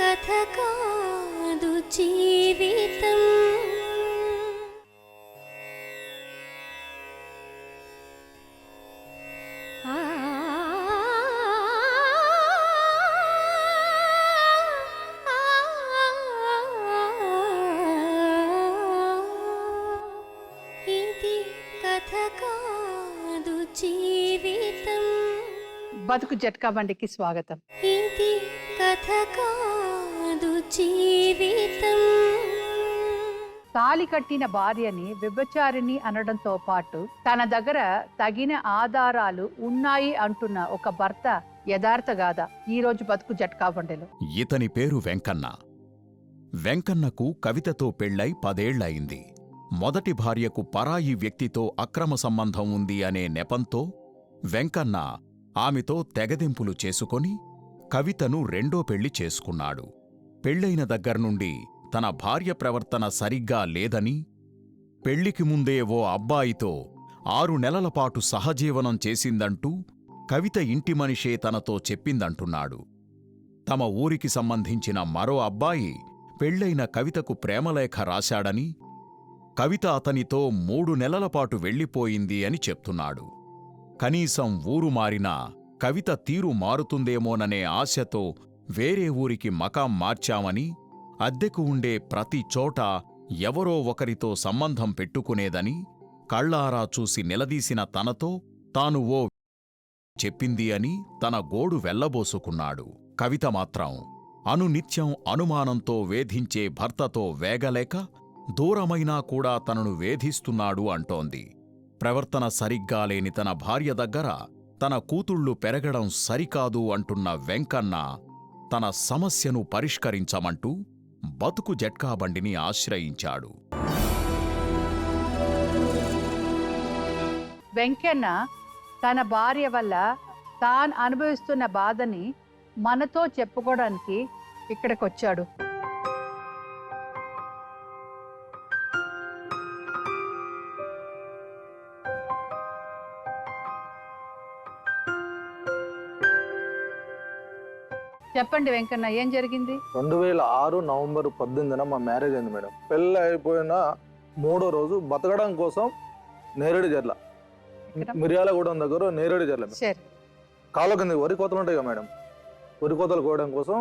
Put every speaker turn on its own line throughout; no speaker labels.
కథ కాదు జీవితం. ఇది కథ కాదు జీవితం.
బతుకు జట్కా బండికి స్వాగతం.
ఇది కథ కాదు జీవితం.
తాలి కట్టిన భార్యని వ్యభిచారిణి అనడంతో పాటు తన దగ్గర తగిన ఆధారాలు ఉన్నాయి అంటున్న ఒక భర్త యథార్థ గాథ ఈ రోజు బతుకు జట్కా బండిలో.
ఇతని పేరు వెంకన్న. వెంకన్నకు కవితతో పెళ్లై 10 ఏళ్లయింది. మొదటి భార్యకు పరాయి వ్యక్తితో అక్రమ సంబంధం ఉంది అనే నెపంతో వెంకన్న ఆమెతో తెగదెంపులు చేసుకొని కవితను రెండో పెళ్లి చేసుకున్నాడు. పెళ్లైన దగ్గర్నుండి తన భార్య ప్రవర్తన సరిగ్గా లేదని, పెళ్లికి ముందే ఓ అబ్బాయితో 6 నెలల పాటు సహజీవనం చేసిందంటూ కవిత ఇంటి మనిషే తనతో చెప్పిందంటున్నాడు. తమ ఊరికి సంబంధించిన మరో అబ్బాయి పెళ్లైన కవితకు ప్రేమలేఖ రాశాడని, కవిత అతనితో 3 నెలల పాటు వెళ్ళిపోయింది అని చెప్తున్నాడు. కనీసం ఊరు మారినా కవిత తీరు మారుతుందేమోననే ఆశతో వేరే ఊరికి మకాం మార్చామని, అద్దెకు ఉండే ప్రతి చోట ఎవరో ఒకరితో సంబంధం పెట్టుకునేదని కళ్ళారా చూసి నిలదీసిన తనతో తాను ఓ చెప్పింది అని తన గోడు వెళ్లబోసుకున్నాడు. కవిత మాత్రం అనునిత్యం అనుమానంతో వేధించే భర్తతో వేగలేక దూరమైనా కూడా తనను వేధిస్తున్నాడు అంటోంది. ప్రవర్తన సరిగ్గా లేని తన భార్య దగ్గర తన కూతుళ్ళు పెరగడం సరికాదు అంటున్న వెంకన్న తన సమస్యను పరిష్కరించమంటూ బతుకు జట్కా బండిని ఆశ్రయించాడు.
వెంకన్న తన భార్య వల్ల తాను అనుభవిస్తున్న బాధని మనతో చెప్పుకోవడానికి ఇక్కడికొచ్చాడు. చెప్పండి వెంకన్న, ఏం జరిగింది?
2006 నవంబర్ 18న మా మ్యారేజ్ అయింది మేడం. పెళ్ళి అయిపోయిన 3వ రోజు బతకడం కోసం నేరేడు జర్ల, మిర్యాలగూడెం దగ్గర నేరేడు జర్ల కాళ్ళ కింద వరి కోతలు ఉంటాయి కదా మేడం, వరి కోతలు కోయడం కోసం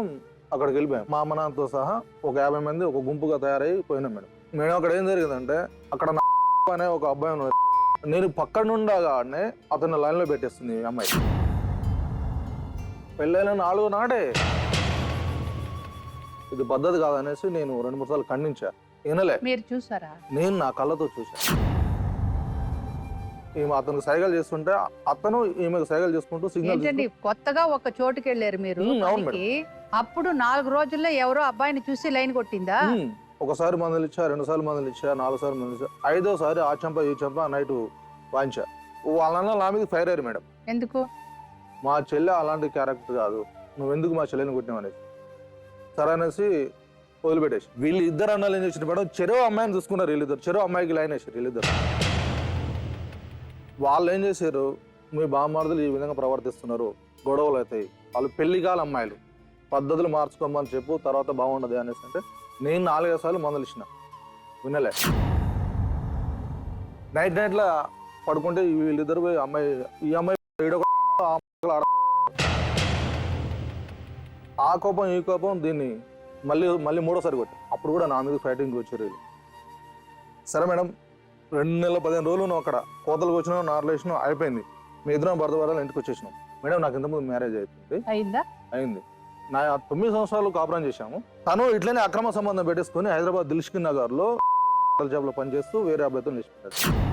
అక్కడికి వెళ్ళిపోయాం. మా అమ్మ నాన్నతో సహా ఒక 50 మంది ఒక గుంపుగా తయారై పోయినాం మేడం. మేడం అక్కడ ఏం జరిగిందంటే, అక్కడ అనే ఒక అబ్బాయి ఉన్నాడు. నేను పక్కన నుండగానే అతన్ని లైన్లో పెట్టేస్తుంది ఈ అమ్మాయి. పెళ్ళైన 4 నాడే ఇది పద్ధతి కాదనేసి నేను 2-3 సార్లు ఖండించా. వినలే.
మీరు చూసారా?
నేను నా కళ్ళతో చూసా. ఈమె అతనికి సైగలు చేస్తుంటే అతను ఈమెకు సైగలు చేసుకుంటూ సిగ్నల్.
కొత్తగా ఒక చోటుకి వెళ్ళారు మీరు. అప్పుడు 4 రోజుల్లో ఎవరో అబ్బాయిని చూసి లైన్ కొట్టిందా?
ఒకసారి మందులు ఇచ్చా, 2 సార్లు మందులు ఇచ్చా, 4 సార్లు మందులు ఇచ్చా, 5వ సారి ఆ చంప ఈ చంప నైట్ వాయించా. వాళ్ళ నా మీద ఫైర్ అయ్యారు మేడం. ఎందుకు? మా చెల్లె అలాంటి క్యారెక్టర్ కాదు, నువ్వెందుకు మా చెల్లెని కొట్టినావు అనేది. సరే అనేసి వదిలిపెట్టేసి వీళ్ళు ఇద్దరు అన్నాలు ఏం చేసిన మేడం, చెరో అమ్మాయిని చూసుకున్నారు వీళ్ళిద్దరు. చెరో అమ్మాయికి లైన్ వేసారు వీళ్ళిద్దరు. వాళ్ళు ఏం చేశారు, మీ బామ్మార్దులు ఈ విధంగా ప్రవర్తిస్తున్నారు, గొడవలు అవుతాయి, వాళ్ళు పెళ్లికాల అమ్మాయిలు, పద్ధతులు మార్చుకోమని చెప్పు, తర్వాత బాగుండదు అనేసి అంటే నేను 4-5 సార్లు మందులు ఇచ్చిన, వినలే. నైట్లా పడుకుంటే వీళ్ళిద్దరు పోయి అమ్మాయి ఈ అమ్మాయి ఆ కోపం ఈ కోపం దీన్ని మళ్ళీ 3వ కొట్టి అప్పుడు కూడా నా మీద ఫైటింగ్కి వచ్చారు వీళ్ళు. సరే మేడం, 2 నెలల 15 రోజులు నువ్వు అక్కడ కోతలకు వచ్చినావు, నార్లు వేసినావు, అయిపోయింది. మీ ఇద్దరం భర్త భర్తలు ఇంటికి వచ్చేసినాం. మేడం నాకు ఇంతకుముందు మ్యారేజ్ అయింది. నా 9 సంవత్సరాలు కాపురం చేశాము. తను ఇట్లనే అక్రమ సంబంధం పెట్టేసుకుని హైదరాబాద్ దిల్షుక్ నగర్లో జాబ్లో పనిచేస్తూ వేరే అబ్బాయితో నిలిచిపెట్టాడు.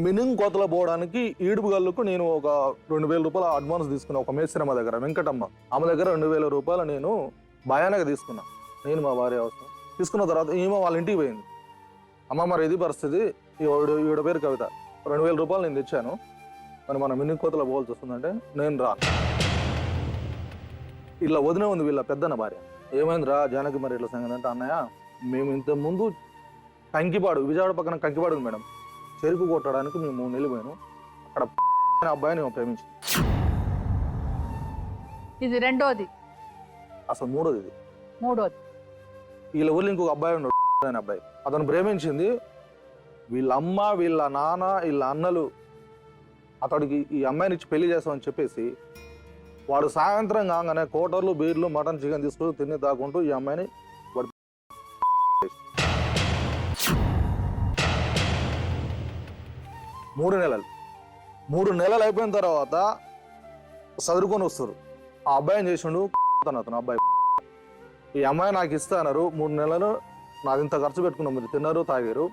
మినింగ్ కోతలో పోవడానికి ఈడుపు గల్లుకు నేను ఒక 2,000 రూపాయలు అడ్వాన్స్ తీసుకున్నా. ఒక మేస్త్రమ్మ దగ్గర, వెంకటమ్మ, ఆమె దగ్గర 2,000 రూపాయలు నేను భయానక తీసుకున్నా. నేను మా భార్య అవసరం తీసుకున్న తర్వాత ఈమె వాళ్ళ ఇంటికి పోయింది. అమ్మ మరి ఇది పరిస్థితి, ఈవిడ పేరు కవిత, 2,000 రూపాయలు నేను తెచ్చాను, మరి మన మినింగ్ కోతలో పోవాల్సి వస్తుందంటే నేను రాను. ఇలా వదిన ఉంది వీళ్ళ పెద్దన్న భార్య. ఏమైందిరా జానకి మరి ఇట్లా సంగతి అంటే, అన్నయ్య మేము ఇంతకుముందు కంకిపాడు, విజయవాడ పక్కన కంకిపాడు ఉంది మేడం, చెరుకు కొట్టడానికి మేము 3 నెలలు పోయాను. అక్కడ అబ్బాయిని ప్రేమించి
ఇది రెండోది.
అసలు మూడోది ఇది.
మూడోది.
వీళ్ళ ఊర్లో ఇంకొక అబ్బాయి ఉన్నాడు అనే అబ్బాయి. అతను ప్రేమించింది వీళ్ళ అమ్మ, వీళ్ళ నాన్న, వీళ్ళ అన్నలు అతడికి ఈ అమ్మాయిని ఇచ్చి పెళ్లి చేస్తామని చెప్పేసి వాడు సాయంత్రం కాగానే కోటర్లు, బీర్లు, మటన్, చికెన్ తీసుకుని తిని దాక్కుంటూ ఈ అమ్మాయిని వాడు 3 నెలలు అయిపోయిన తర్వాత చదువుకొని వస్తారు. ఆ అబ్బాయిని చేసిండు అతను అబ్బాయి. ఈ అమ్మాయి నాకు ఇస్తాన్నారు, 3 నెలలు నాది ఇంత ఖర్చు పెట్టుకున్నాం, మీరు తిన్నారు తాగారు,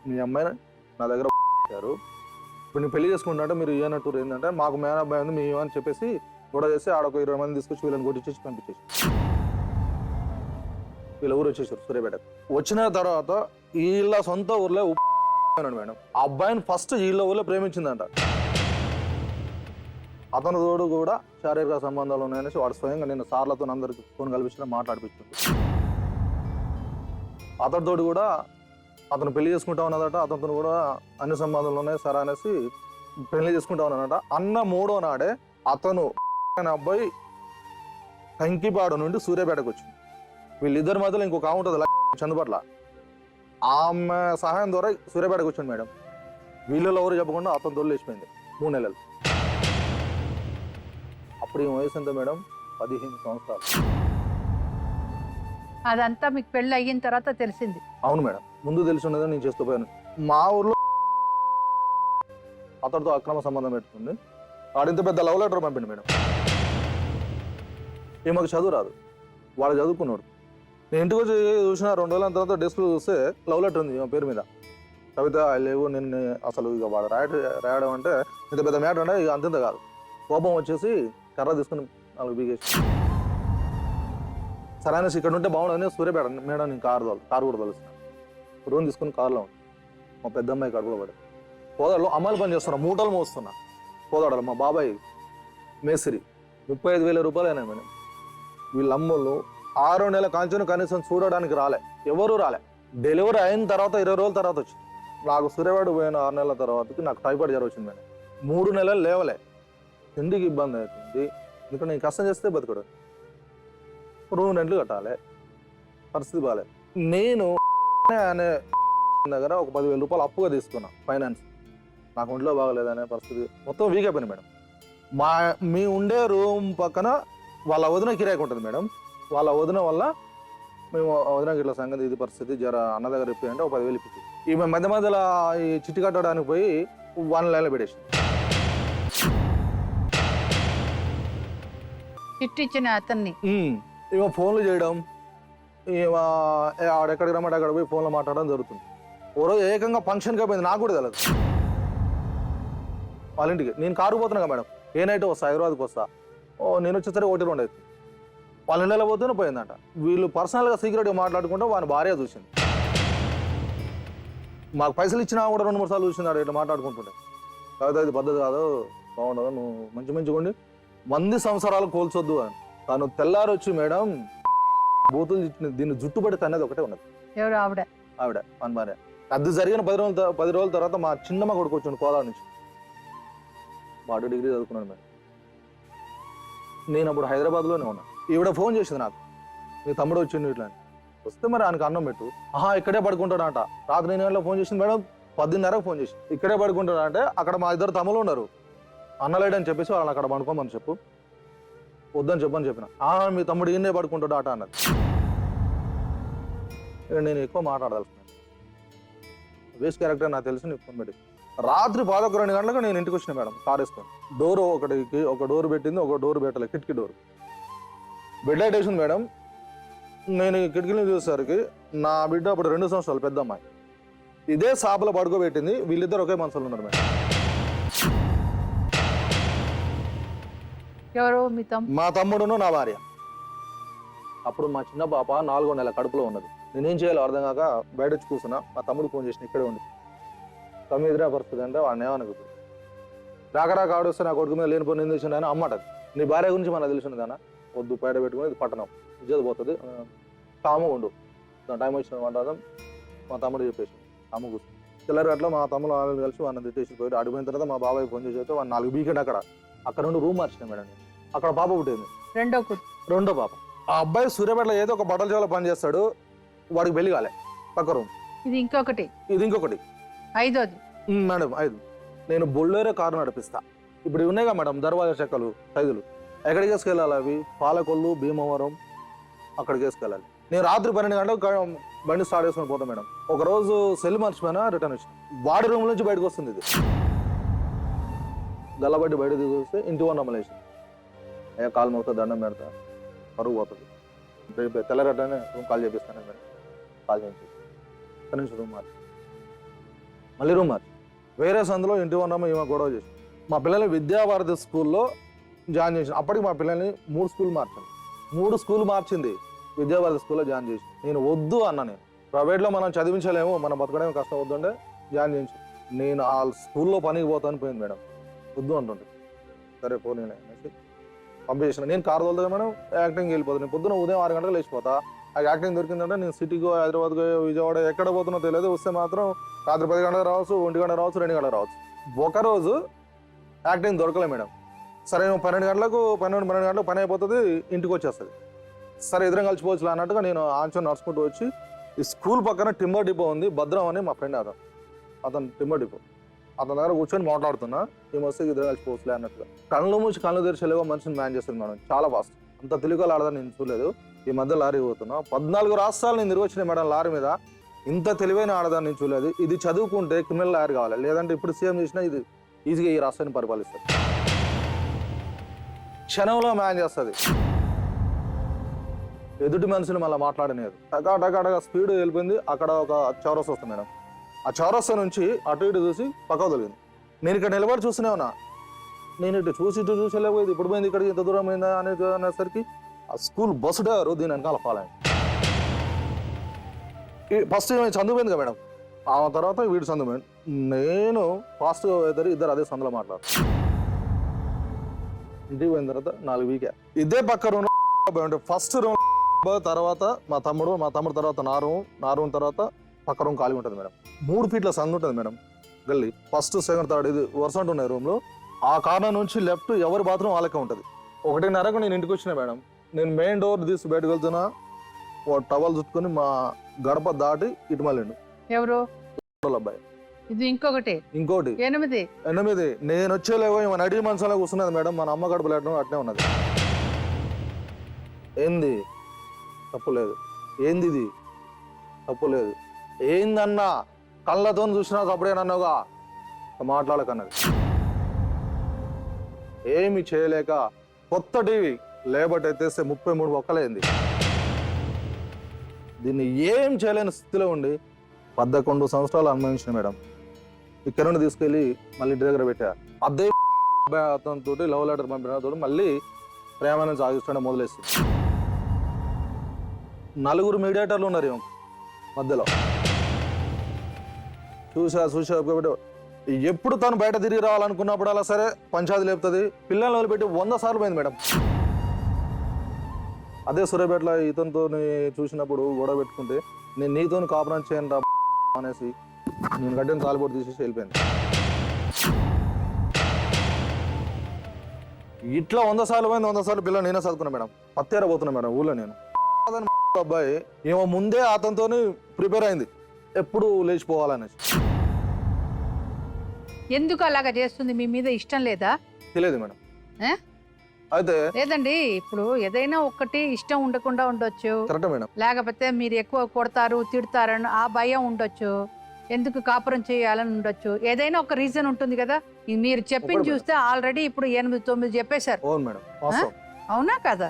మీ అమ్మాయిని నా దగ్గర పెట్టారు, ఇప్పుడు నేను పెళ్లి చేసుకుంటే మీరు ఏనట్టు ఏంటంటే మాకు మేన అబ్బాయి ఉంది మేము అని చెప్పేసి గొడవ చేసి ఆడొక 20 మంది తీసుకొచ్చి వీళ్ళని కొట్టించేసి పంపించేసి వీళ్ళ ఊరు వచ్చేసారు సూర్యాపేటకు. వచ్చిన తర్వాత వీళ్ళ సొంత ఊర్లో మేడం ఆ అబ్బాయిని ఫస్ట్ వీళ్ళ ఊర్లో ప్రేమించిందంట. అతని తోడు కూడా శారీరక సంబంధాలు ఉన్నాయనేసి వాడు స్వయంగా నేను సార్లతో అందరికి ఫోన్ కల్పించిన మాట్లాడిపించాడు. అతనితోడు కూడా అతను పెళ్లి చేసుకుంటా ఉన్నదట, అతనితో కూడా అన్ని సంబంధాలు ఉన్నాయి సరే అనేసి పెళ్లి చేసుకుంటా ఉన్నాడట. అన్న 3వ నాడే అతను అబ్బాయి కంకిపాడు నుండి సూర్యాపేటకు వచ్చింది. వీళ్ళిద్దరి మధ్యలో ఇంకొక ఆమె ఉంటుంది చందుపట్ల, ఆమె సహాయం ద్వారా సూర్యాపేటకు వచ్చింది మేడం. వీళ్ళలో ఎవరు చెప్పకుండా అతను తోడు లేచిపోయింది 3 నెలలు. అప్పుడు ఈ వయసు ఎంత మేడం? 15 సంవత్సరాలు.
అదంతా మీకు పెళ్లి అయిన తర్వాత తెలిసింది?
అవును మేడం, ముందు తెలిసి ఉన్నదో నేను చేస్తూ పోయాను. మా ఊర్లో అతడితో అక్రమ సంబంధం పెట్టుకుంది. వాడింత పెద్ద లవ్ లెటర్ పంపిండి మేడం. ఈమెకు చదువు రాదు, వాడు చదువుకున్నాడు. నేను ఇంటికి వచ్చి చూసిన 2 రోజుల తర్వాత డెస్క్లో చూస్తే లవ్ లెటర్ ఉంది పేరు మీద. కవిత లేవు నిన్ను అసలు ఇక వాడు రాయడం అంటే ఇంత పెద్ద మ్యాటర్ అంటే ఇక అంతంత కాదు. కోపం వచ్చేసి కర్ర తీసుకుని 4 బీగేసి సరైన ఇక్కడ ఉంటే బాగుండదని సూర్యాపేట మేడం నేను కారు కూడా తలుస్తున్నాను. రూమ్ తీసుకుని కారులో ఉంది. మా పెద్ద అమ్మాయి కడుపులో పడి కోదాడలో అమ్మాయిలు పని చేస్తున్నా, మూటలు మోస్తున్నా కోదాడలో. మా బాబాయ్ మేస్త్రి. 35,000 రూపాయలు అయినాయి మేడం. వీళ్ళ అమ్మలు 6 నెలల కాంచెను కనీసం చూడడానికి రాలే, ఎవరు రాలే. డెలివరీ అయిన తర్వాత 20 రోజుల తర్వాత వచ్చింది. నాకు సూర్యాపేట పోయిన 6 నెలల తర్వాతకి నాకు టైఫాయిడ్ జ్వరం వచ్చింది మేడం. 3 నెలలు లేవలే, తిండికి ఇబ్బంది అవుతుంది. ఎందుకంటే నేను కష్టం చేస్తే బతుకడు, రూమ్ రెంట్లు కట్టాలి, పరిస్థితి బాగాలే. నేను అనే దగ్గర ఒక 10,000 రూపాయలు అప్పుగా తీసుకున్నా ఫైనాన్స్. నాకు ఒంట్లో బాగలేదనే పరిస్థితి మొత్తం వీక్ అయిపోయింది మేడం. మీ ఉండే రూమ్ పక్కన వాళ్ళ వదిన కిరాయికి ఉంటుంది మేడం. వాళ్ళ వదిన వల్ల మేము వదినకి ఇట్లా సంగతి ఇది పరిస్థితి జర అన్న దగ్గర ఇప్పి అంటే ఒక 10,000 ఇప్పించి ఈమె మధ్యలో ఈ చిట్టి కట్టడానికి పోయి 1 లైన్లో పెట్టేసి
చిట్టిచ్చిన అతన్ని
ఇవ ఫోన్లు చేయడం, ఆడెక్కడికి రమ్మంటే అక్కడ పోయి ఫోన్లో మాట్లాడడం జరుగుతుంది. ఓ రోజు ఏకంగా ఫంక్షన్కి అయిపోయింది, నాకు కూడా తెలియదు. వాళ్ళ ఇంటికి నేను కారు పోతున్నా మేడం, ఏ నైట్ వస్తా, హైదరాబాద్కి వస్తా. నేను వచ్చేసరికి 1-2 అవుతుంది. వాళ్ళ నెల పోతూనే పోయిందంట. వీళ్ళు పర్సనల్గా సీక్రెట్గా మాట్లాడుకుంటూ వాళ్ళ భార్య చూసింది. మాకు పైసలు ఇచ్చినా కూడా 2-3 సార్లు చూసింది ఆడ ఇట్లా మాట్లాడుకుంటుంటే. కాకపోతే ఇది పద్ధతి కాదు, బాగుండదు, నువ్వు మంచిగా ఉండి మంది సంవత్సరాలు కోల్చొద్దు అని. తను తెల్లారి వచ్చి మేడం బూతులు దీన్ని జుట్టుబడి తనేది ఒకటే ఉన్నది.
ఎవరు? ఆవిడ
మన భార్య. అది జరిగిన 10 రోజుల తర్వాత మా చిన్నమ్మ కొడుకు వచ్చిండు కోదాడ నుంచి. వాడు డిగ్రీ చదువుకున్నాడు మేడం. నేను అప్పుడు హైదరాబాద్లోనే ఉన్నా. ఈవిడ ఫోన్ చేసింది నాకు, నీ తమ్ముడు వచ్చిండు ఇట్లా అని. వస్తే మరి ఆయనకు అన్నం పెట్టు. ఇక్కడే పడుకుంటాడంట. రాత్రి 9 గంటలకు ఫోన్ చేసింది మేడం, 10:30కు ఫోన్ చేసి ఇక్కడే పడుకుంటాడంటే అక్కడ మా 2 తమ్ముళ్ళు ఉన్నారు, అన్నలేడని చెప్పేసి వాళ్ళని అక్కడ పడుకోమని చెప్పు, వద్దని చెప్పని చెప్పిన. మీ తమ్ముడు ఈయనే పడుకుంటాడు ఆట అన్నది. నేను ఎక్కువ మాట్లాడదలుచుకున్నాను, వేస్ట్ క్యారెక్టర్ నాకు తెలిసి నీకు ఫోన్ పెట్టి. రాత్రి 11-2 గంటలకు నేను ఇంటికి వచ్చిన మేడం కార్ వేసుకొని. డోర్ ఒక డోర్ పెట్టింది, ఒక డోర్ పెట్టలేదు, కిటికీ డోర్. బెడ్ లైట్ వేసింది మేడం. నేను కిటికీని చూసేసరికి నా బిడ్డ అప్పుడు 2 సంవత్సరాలు పెద్ద అమ్మాయి ఇదే సాపలో పడుకోబెట్టింది. వీళ్ళిద్దరు ఒకే మనసులో ఉన్నారు మేడం.
ఎవరు? మా
తమ్ముడును నా భార్య. అప్పుడు మా చిన్న పాప 4వ నెల కడుపులో ఉన్నది. నేనేం చేయాలో అర్థం కాక బయట వచ్చి కూర్చున్నా. మా తమ్ముడు ఫోన్ చేసిన ఇక్కడే ఉండి, తమ్ముడు ఎదురా పరిస్థితి అంటే వాడిని ఏమనకు రాక ఆడొస్తే నా కొడుకు మీద లేనిపోయి ఏం చేసిండు అని అమ్మటది. నీ భార్య గురించి మనకు తెలిసినదానా, వద్దు బయట పెట్టుకుని ఇది పట్టణం ఇజ్జత పోతుంది, కాముగా ఉండు, దాని టైం వచ్చిన వంటం మా తమ్ముడు చెప్పేసి అమ్మ కూర్చొని తెల్లారి అట్లా మా తమ్ముడు వాళ్ళు కలిసి వాళ్ళని తిట్టేసి పోయి అడిగిన తర్వాత మా బాబాయ్ ఫోన్ చేసి అయితే వాడిని 4 వీకెండ్ అక్కడ నుండి రూమ్ మార్చిన మేడం. అక్కడ పాప పుట్టింది, రెండో పాప. ఆ అబ్బాయి సూర్యాపేటలో ఏదో ఒక బట్టల చేలో పని చేస్తాడు, వాడికి పెళ్లి కాలే, పక్క రూమ్.
ఇది ఇంకొకటి.
ఇది ఇంకొకటి.
ఐదోది.
మేడం 5. నేను బొల్లేరో కారు నడిపిస్తా. ఇప్పుడు ఇవి ఉన్నాయిగా మేడం దర్వాజా చెక్కలు సైజులు, ఎక్కడికి వేసుకెళ్ళాలి? అవి పాలకొల్లు, భీమవరం, అక్కడికి వేసుకెళ్ళాలి. నేను రాత్రి 12 గంటలకు బండి స్టార్ట్ చేసుకొని పోతాను మేడం. ఒకరోజు సెల్ మర్చిపోయినా, రిటర్న్ వచ్చిన వాడి రూమ్ నుంచి బయటకు వస్తుంది. ఇది గల్లబట్టి బయట తీసుకొస్తే ఇంటి వన్ అమలేసి అయ్యా కాలు మొత్తం దండం పెడతా, పరుగు పోతుంది. రేపు తెల్లగట్టనే రూమ్ కాల్ చేపిస్తాను మేడం. కాల్ చేయించి నుంచి రూమ్ మార్చి మళ్ళీ రూమ్ మార్చి వేరే సందులో ఇంటి వన్ ఈమె గొడవ చేసి మా పిల్లల్ని విద్యాభారతి స్కూల్లో జాయిన్ చేసి, అప్పటికి మా పిల్లల్ని 3 స్కూల్ మార్చాను. 3 స్కూల్ మార్చింది విద్యాభారతి స్కూల్లో జాయిన్ చేసి. నేను వద్దు అన్న, నేను ప్రైవేట్లో మనం చదివించలేము, మనం బతకడమే కష్టం, వద్దంటే జాయిన్ చేయించి నేను ఆ స్కూల్లో పనికి పోతాను పోయింది మేడం. వద్దు అంటుండే. సరే పోనీ అనేసి పంపించేసిన. నేను కారు తోలుతా మేడం, యాక్టింగ్కి వెళ్ళిపోతాను. నేను పొద్దున ఉదయం 6 గంటలకు లేచిపోతా. ఆ యాక్టింగ్ దొరికిందంటే నేను సిటీకో, హైదరాబాద్కో, విజయవాడ ఎక్కడ పోతున్నా తెలియదు. వస్తే మాత్రం రాత్రి 10 గంటలకు రావచ్చు, 1 గంట రావచ్చు, 2 గంటలకు రావచ్చు. ఒకరోజు యాక్టింగ్ దొరకలే మేడం. సరే 12 గంటలకు 12 గంటలకు పని అయిపోతుంది, ఇంటికి వచ్చేస్తుంది. సరే ఇద్దరం కలిసిపోవచ్చు అన్నట్టుగా నేను ఆంచో నడుచుకుంటూ వచ్చి ఈ స్కూల్ పక్కన టింబర్ డిపో ఉంది, భద్రం అని మా ఫ్రెండ్ అతను టింబర్ డిపో, అతని దగ్గర కూర్చొని మాట్లాడుతున్నా. ఈ వస్తే ఇద్దరు కలిసిపోవచ్చులే అన్నట్టుగా. కళ్ళు మూసి కళ్ళు తెరిచేలేవో మనిషిని మ్యాన్ చేస్తుంది మేడం, చాలా ఫాస్ట్. అంత తెలుగులో ఆడదని నేను చూడలేదు. ఈ మధ్య లారీ పోతున్నా, 14 రాష్ట్రాలు నేను తిరిగి వచ్చినాయి మేడం లారీ మీద. ఇంత తెలివైన ఆడదాన్ని నేను చూడలేదు. ఇది చదువుకుంటే క్రిమినల్ లాయర్ కావాలి, లేదంటే ఇప్పుడు సీఎం చేసినా ఇది ఈజీగా ఈ రాష్ట్రాన్ని పరిపాలిస్తుంది. క్షణంలో మ్యాన్ చేస్తుంది. ఎదుటి మనుషులు మళ్ళీ మాట్లాడలేదు. టకా స్పీడ్ వెళ్ళిపోయింది. అక్కడ ఒక చౌరస్తా వస్తుంది మేడం. ఆ చౌరస్తా నుంచి అటు ఇటు చూసి పక్కకు తొలిగింది. నేను ఇక్కడ నిలబడి చూస్తూనే ఉన్నా. నేను ఇటు చూసి వెళ్ళకపోయింది. ఇప్పుడు పోయింది, ఇక్కడికి ఇంత దూరం పోయిందా అనేసరికి ఆ స్కూల్ బస్సు డ్రైవరు దీని వెనకాల ఫాలో అయింది. ఫస్ట్ చందుపోయింది కదా మేడం, ఆ తర్వాత వీడు చందుపోయింది. నేను ఫాస్ట్గా పోతారు, ఇద్దరు అదే సందులో మాట్లాడు. ఇంటికి పోయిన తర్వాత 4 వీకే ఇదే పక్క రూమ్ ఫస్ట్ రూమ్ తర్వాత మా తమ్ముడు తర్వాత నా రూమ్ తర్వాత పక్క రూమ్ ఖాళీ ఉంటుంది మేడం. 3 ఫీట్ల సందు ఉంటుంది మేడం గల్లీ. ఫస్ట్ సెకండ్ థర్డ్ ఇది వరుస ఉంటున్నాయి రూమ్లో. ఆ కార్నర్ నుంచి లెఫ్ట్ ఎవరి బాత్రూమ్ వాళ్ళకే ఉంటుంది. 1:30కు నేను ఇంటికి వచ్చిన మేడం. నేను మెయిన్ డోర్ తీసి బయటకు వెళ్తున్నా, టవల్ చుట్టుకొని మా గడప దాటి ఇటు మళ్ళీ
ఎవరు
అబ్బాయి.
ఇది ఇంకొకటి 8
నేను వచ్చేలేవో మన అడిగి మనసులో కూర్చున్నది మేడం. మన అమ్మ గడప లేటం అట్నే ఉన్నది. ఏంది తప్పు లేదు, ఏంది ఇది తప్పు లేదు, ఏందన్నా కళ్ళతో చూసినా తప్పుడేనన్నావుగా మాట్లాడకన్నది. ఏమి చేయలేక కొత్త టీవీ లేబట్ ఎత్తేస్తే 33 ఒక్కలైంది. దీన్ని ఏం చేయలేని స్థితిలో ఉండి 11 సంవత్సరాలు అనుభవించిన మేడం. ఇక్కడ నుండి తీసుకెళ్ళి మళ్ళీ ఇంటి దగ్గర పెట్టా. అదే అతనితో లవ్ లెటర్ పంపిన మళ్ళీ ప్రేమను సాగిస్తుండే మొదలేసి 4 మీడియేటర్లు ఉన్నారు మధ్యలో. చూసా ఎప్పుడు తను బయట తిరిగి రావాలనుకున్నప్పుడు అలా సరే పంచాయతీ లేపుతుంది. పిల్లల్ని వదిలిపెట్టి 100 సార్లు పోయింది మేడం. అదే సూర్యాపేటలో ఇతనితో చూసినప్పుడు గొడవ పెట్టుకుంటే నేను నీతో కాపురం చేయను రా అనేసి నేను గడ్డిన తాలిబోటు తీసేసి వెళ్ళిపోయింది. ఇట్లా 100 సార్లు పోయింది. 100 సార్లు పిల్లలు నేనే చదువుకున్నా మేడం. పత్తేర పోతున్నా మేడం ఊళ్ళో. నేను అబ్బాయి ఏమో ముందే అతనితో ప్రిపేర్ అయింది ఎప్పుడు లేచిపోవాలనేసి.
ఎందుకు అలాగా చేస్తుంది? మీ మీద ఇష్టం లేదా?
తెలియదు మేడం. అయితే
లేదండి, ఇప్పుడు ఏదైనా ఒక్కటి ఇష్టం ఉండకుండా ఉండొచ్చు,
కరెక్ట్ మేడం.
లేకపోతే మీరు ఎక్కువ కొడతారు తిడతారని ఆ భయం ఉండొచ్చు, ఎందుకు కాపురం చేయాలని ఉండొచ్చు, ఏదైనా ఒక రీజన్ ఉంటుంది కదా. మీరు చెప్పింది చూస్తే ఆల్రెడీ ఇప్పుడు 8-9 చెప్పేశారు.
అవును మేడం,
అవునా కదా?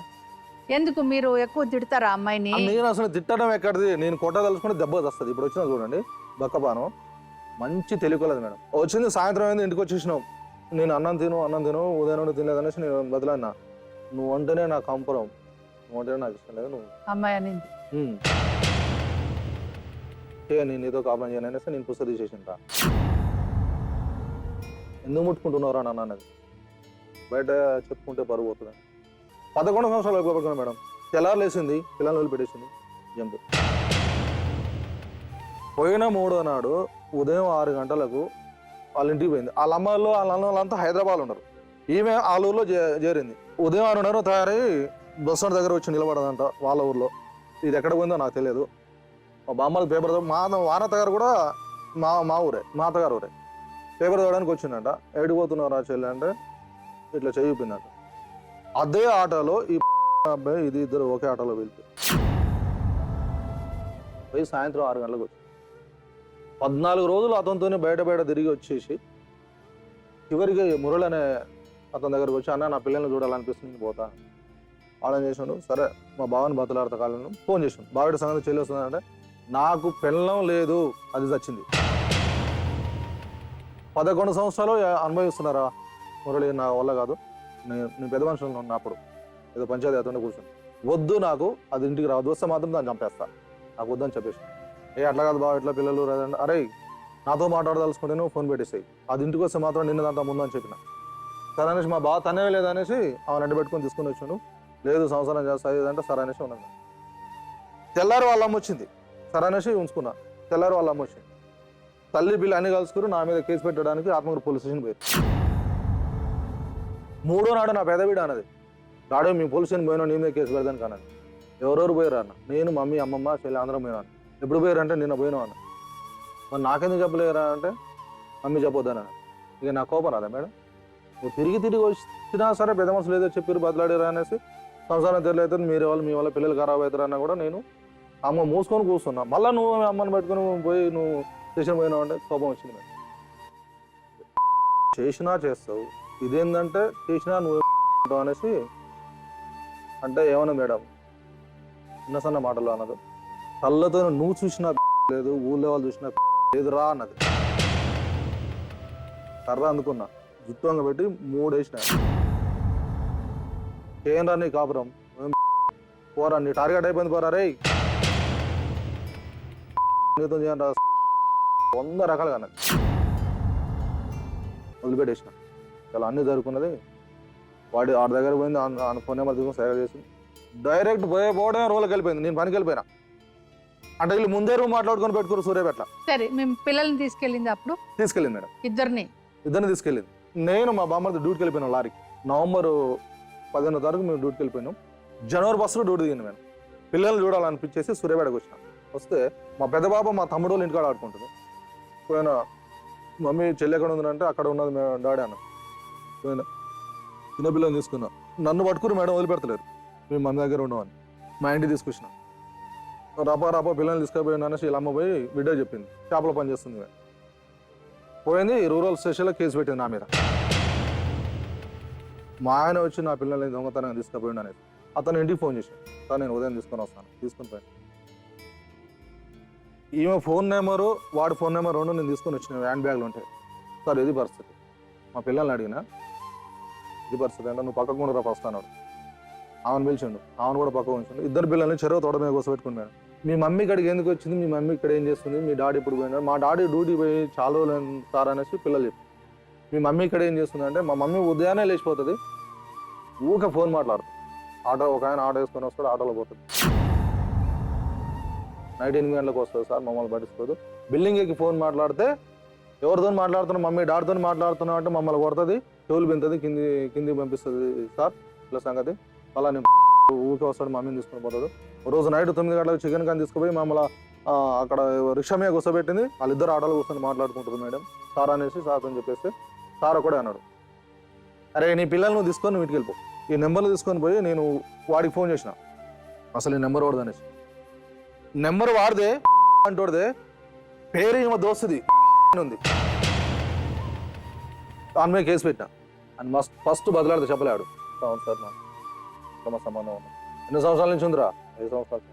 ఎందుకు మీరు ఎక్కువ తిడతారా అమ్మాయిని?
నేను అసలు తిట్టడం ఎక్కడిది, నేను కొట్టదలుచుకుంటే దెబ్బ వస్తుంది. ఇప్పుడు వచ్చినా చూడండి బక్కపాను, మంచి తెలుగులేదు మేడం. వచ్చింది సాయంత్రం అయింది, ఇంటికి వచ్చేసినావు. నేను అన్నం తిను ఉదయం నుండి తినలేదు అనేసి నేను బదులన్నా. నువ్వు అంటేనే నాకు కంపరం, నువ్వు అంటేనే నాకు ఇష్టం లేదు. నువ్వు
అమ్మాయి అనింది
నేను ఏదో కాపురం చేయను అనేసి నేను పుస్తకం తీసేసింటా. ఎందుకు ముట్టుకుంటున్నారా నాన్న అన్నది. బయట చెప్పుకుంటే పరుగు పోతుంది. 11 సంవత్సరాలు అయిపోతున్నాను మేడం. తెల్లారు లేసింది, పిల్లల్ని వదిలిపెట్టేసింది, జంపు. పోయిన 3వ నాడు ఉదయం 6 గంటలకు వాళ్ళ ఇంటికి పోయింది. వాళ్ళ అమ్మలు వాళ్ళ అన్నలంతా హైదరాబాద్ ఉన్నారు. ఈమె ఆలూరులో చేరింది. ఉదయం 6:30 తయారై బస్ స్టాండ్ దగ్గర వచ్చి నిలబడదంట వాళ్ళ ఊర్లో. ఇది ఎక్కడ పోయిందో నాకు తెలియదు. మా బామ్మల పేపర్ మా వానత గారు కూడా మా ఊరే, మా అత్తగారు ఊరే. పేపర్ చదవడానికి వచ్చిందంట. ఏడిపోతున్నారు ఆ చెల్లి అంటే ఇట్లా చెయ్యిపోయిందంట. అదే ఆటోలో ఈ అబ్బాయి ఇది ఇద్దరు ఒకే ఆటోలో వెళ్తే పోయి సాయంత్రం 6 గంటలకు వచ్చి 14 రోజులు అతనితోనే బయట తిరిగి వచ్చేసి చివరికి మురళి అనే అతని దగ్గరకు వచ్చి, అన్న నా పిల్లల్ని చూడాలనిపిస్తుంది నేను పోతా. వాళ్ళని చేసాడు. సరే మా బావని బతలాడతా కాలను ఫోన్ చేసాను. బావిడ సంగతి చెల్లి వస్తుందంటే నాకు పిల్లం లేదు, అది చచ్చింది. 11 సంవత్సరాలు అనుభవిస్తున్నారా మురళి, నా వల్ల కాదు, నేను పెద్ద మనుషులు ఉన్నప్పుడు ఏదో పంచాయతీ అతను కూర్చొని వద్దు నాకు, అది ఇంటికి రావద్దు, వస్తే మాత్రం దాన్ని చంపేస్తా, నాకు వద్దని చెప్పేసి. అట్లా కాదు బావ, ఇట్లా పిల్లలు రాదండి, అరే నాతో మాట్లాడదలుచుకుంటే నువ్వు ఫోన్ పెట్టేసాయి, అది ఇంటికి వస్తే మాత్రం నిన్న దాంట్లో ముందు అని చెప్పిన. సరే అనేసి మా బావ తనే లేదనేసి ఆమెను అడ్డు పెట్టుకొని తీసుకుని వచ్చాను. లేదు సంవత్సరం చేస్తాయి అంటే సరే అనేసి ఉన్నాను. తెల్లారి వాళ్ళ అమ్మ వచ్చింది, సరే అనేసి ఉంచుకున్నా. తెల్లారి వాళ్ళ అమ్మ వచ్చింది. తల్లి పిల్ల అన్ని కలుసుకుని నా మీద కేసు పెట్టడానికి ఆత్మకూరు పోలీస్ స్టేషన్ పోయారు. 3వ నాడు నా పెదవిడ అన్నది, రాడు మీ పోలీస్ స్టేషన్ పోయినా నీ మీద కేసు పెడదాను కానని. ఎవరెవరు పోయారు అన్న, నేను మమ్మీ అమ్మమ్మ చెల్లి అందరం పోయినాను. ఎప్పుడు పోయారు అంటే నిన్న పోయినావు అన్న. మరి నాకెందుకు చెప్పలేరా అంటే మమ్మీ చెప్పొద్దాను. ఇక నా కోపం రాదా మేడం, నువ్వు తిరిగి వచ్చినా సరే పెద్ద మనసులు ఏదో చెప్పారు బదలాడారా అనేసి సంసారం తెలియదు, మీరే వాళ్ళు మీ వల్ల పిల్లలు ఖరాబ్ అవుతారన్నా కూడా నేను అమ్మ మూసుకొని కూర్చున్నా. మళ్ళీ నువ్వు అమ్మని పెట్టుకుని పోయి నువ్వు స్టేషన్ పోయినావు అంటే కోపం వచ్చింది మేడం. చేసినా చేస్తావు, ఇదేంటంటే చేసినా నువ్వు అనేసి అంటే ఏమన్నా మేడం చిన్న సన్న మాటలు అన్నది. కళ్ళతో నువ్వు చూసినా లేదు, ఊళ్ళో వాళ్ళు చూసినా లేదు రా అన్నది. కర్ర అందుకున్నా, జుత్తంగా పెట్టి 3 వేసిన. ఏం రా నీ కాపురం, పోరా నీ టార్గెట్ అయిపోయింది, పోరా రే నీతో చేయండి రా 100 రకాలుగా అన్నది. వదిలిపెట్టేసిన. చాలా అన్నీ జరుగుతున్నది. వాడి దగ్గర పోయింది, ఆయన ఫోన్ నెంబర్ తీసుకుని సేవ చేసి డైరెక్ట్ పోవడమే రోల్కి వెళ్ళిపోయింది. నేను పనికి వెళ్ళిపోయినా అంటే వీళ్ళు ముందే రూమ్ మాట్లాడుకొని పెట్టుకోరు సూర్యాపేట.
సరే మేము పిల్లల్ని తీసుకెళ్ళింది అప్పుడు
తీసుకెళ్ళింది మేడం,
ఇద్దరిని
తీసుకెళ్ళింది. నేను మా బామ్మతో డ్యూటీకి వెళ్ళిపోయినాం. లారీకి నవంబర్ 15వ తారీఖు మేము డ్యూటీకి వెళ్ళిపోయినాం. జనవరి బస్సులో డ్యూటీ దిగింది మేడం. పిల్లల్ని చూడాలనిపించేసి సూర్యాపేటకు వచ్చినాం. వస్తే మా పెద్ద బాబు మా తమ్ముడు వాళ్ళు ఇంటికాడ ఆడుకుంటుంది. పోయినా మమ్మీ చెల్లి ఎక్కడ ఉందంటే అక్కడ ఉన్నది మేము డాడీ అన్న. పోయినా చిన్నపిల్లల్ని తీసుకున్నా. నన్ను పట్టుకుని మేడం వదిలిపెడతలేరు, మేము మన దగ్గర ఉండమని. మా ఇంటికి తీసుకొచ్చిన. రాపా పిల్లల్ని తీసుకుపోయిన అనేసి ఇలా అమ్మ పోయి బిడ్డ చెప్పింది, చేపల పని చేస్తుంది మేము. పోయింది రూరల్ స్టేషన్లో కేసు పెట్టింది నా మీద. మా ఆయన వచ్చి నా పిల్లల్ని దొంగతనంగా తీసుకుపోయింది అనేది. అతను ఇంటికి ఫోన్ చేశాను, సార్ నేను ఉదయం తీసుకొని వస్తాను. తీసుకొని పోయాను. ఈమె ఫోన్ నెంబరు వాడి ఫోన్ నెంబర్ 2 నేను తీసుకొని వచ్చిన హ్యాండ్ బ్యాగ్లో ఉంటాయి. సార్ ఇది పరిస్థితి, మా పిల్లల్ని అడిగినా ఇది పరిస్థితి అంటే నువ్వు పక్కకు కూడా ఫస్ట్ అన్నాడు. ఆమెను పిలిచిండు, ఆమెను కూడా పక్కకు ఉంచండు. ఇద్దరు పిల్లల్ని చెరువు తోట మీద కూర్చోబెట్టుకున్నాను. మీ మమ్మీ ఇక్కడికి ఎందుకు వచ్చింది, మీ మమ్మీ ఇక్కడ ఏం చేస్తుంది, మీ డాడీ ఇప్పుడు పోయినాడు. మా డాడీ డ్యూటీ పోయి చాలా రోజులు సార్ అనేసి పిల్లలు చెప్పి, మీ మమ్మీ ఇక్కడ ఏం చేస్తుంది అంటే మా మమ్మీ ఉదయాన్నే లేచిపోతుంది, ఊకే ఫోన్ మాట్లాడుతుంది. ఒక ఆయన ఆటో వేసుకొని వస్తాడు, ఆటోలో పోతుంది. నైట్ 8 గంటలకు వస్తుంది సార్, మమ్మల్ని పట్టించుకోదు. బిల్డింగ్ ఎక్కి ఫోన్ మాట్లాడితే ఎవరితో మాట్లాడుతున్నావు, మమ్మీ డాడీతో మాట్లాడుతున్నావు అంటే మమ్మల్ని కొడుతుంది, చెవులు పెంతుంది, కిందికి పంపిస్తుంది. సార్ ఇలా సంగతి అలా నేను ఊరికే వస్తాడు, మమ్మీని తీసుకొని పోతాడు. రోజు నైట్ 9 గంటలకు చికెన్ కానీ తీసుకుపోయి మమ్మల్ని అక్కడ రిక్షా మీద కూర్చోబెట్టింది. వాళ్ళిద్దరు ఆటోలు కూర్చొని మాట్లాడుకుంటుంది మేడం. సార్ అనేసి సార్ అని చెప్పేసి సార్ ఒకడే అన్నాడు, అరే నీ పిల్లలు నువ్వు తీసుకొని నువ్వు ఇంటికి వెళ్ళిపో. ఈ నెంబర్లు తీసుకొని పోయి నేను వాడికి ఫోన్ చేసిన, అసలు ఈ నెంబర్ వాడదు అనేసి. నెంబర్ వాడితే అంటోడితే పేరు ఈమె దోస్తుది ఉంది, దాని మీద కేసు పెట్టినా. అని ఫస్ట్ బదిలాడితే చెప్పలేడు. అవును సార్ నాకు సంబంధం ఉంది. ఎన్ని సంవత్సరాల నుంచి ఉందిరా? 5 సంవత్సరాలు.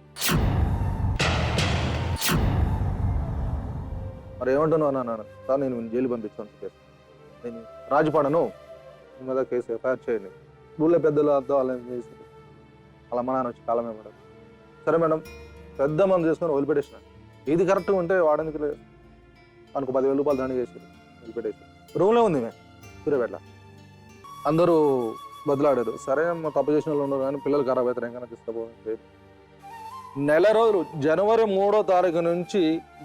మరి ఏమంటున్నావు అన్నాను. సార్ నేను జైలు పంపించాను కేసు, నేను రాజుపాడను, మీ మీద కేసు ఎఫ్ఐఆర్ చేయండి. ఊళ్ళో పెద్దలు అర్థం వాళ్ళని చేసి అలా మా నాన్న వచ్చి కాలమే మేడం. సరే మేడం పెద్ద మంది చేసుకొని వదిలిపెట్టేసిన. ఇది కరెక్ట్ ఉంటే వాడడానికి లేదు మనకు 10,000 రూపాయలు దండ చేసి వదిలిపెట్టేసి రూమ్లో ఉంది మేము సూర్యాపేట. అందరూ బదులాడారు. సరే మా తప్పు చేసిన వాళ్ళు ఉన్నారు కానీ పిల్లలు ఖరాబ్ అవుతారు, ఇంకా తీసుకుపోవాలి. నెల రోజులు జనవరి 3వ తారీఖు నుంచి